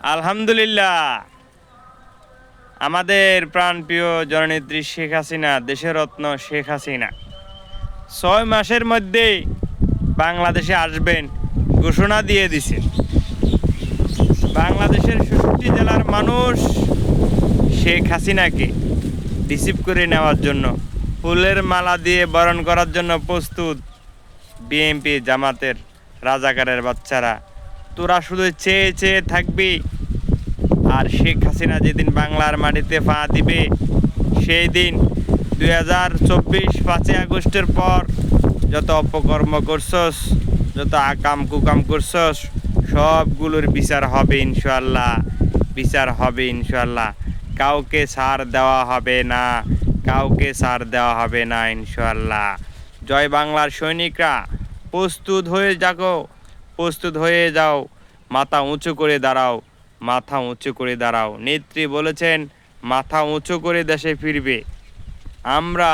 আলহামদুলিল্লাহ, আমাদের প্রাণপ্রিয় জননেত্রী শেখ হাসিনা, দেশের রত্ন শেখ হাসিনা 6 মাসের মধ্যেই বাংলাদেশে আসবেন ঘোষণা দিয়ে দিছে। বাংলাদেশের ৬৬ জেলার মানুষ শেখ হাসিনাকে রিসিভ করে নেওয়ার জন্য, ফুলের মালা দিয়ে বরণ করার জন্য প্রস্তুত। বিএনপি জামাতের রাজাকারের বাচ্চারা, তোরা শুধু চেয়ে চেয়ে থাকবি, আর শেখ হাসিনা যেদিন বাংলার মাটিতে পা দিবে সেই দিন 2024 5ই আগস্টের পর যত অপকর্ম করছস, যত আকাম কুকাম করছস, সবগুলোর বিচার হবে ইনশাল্লাহ, বিচার হবে ইনশাল্লাহ। কাউকে ছাড় দেওয়া হবে না, কাউকে ছাড় দেওয়া হবে না ইনশাল্লাহ। জয় বাংলার সৈনিকরা, প্রস্তুত হয়ে যাও, প্রস্তুত হয়ে যাও, মাথা উঁচু করে দাঁড়াও, মাথা উঁচু করে দাঁড়াও। নেত্রী বলেছেন মাথা উঁচু করে দেশে ফিরবে। আমরা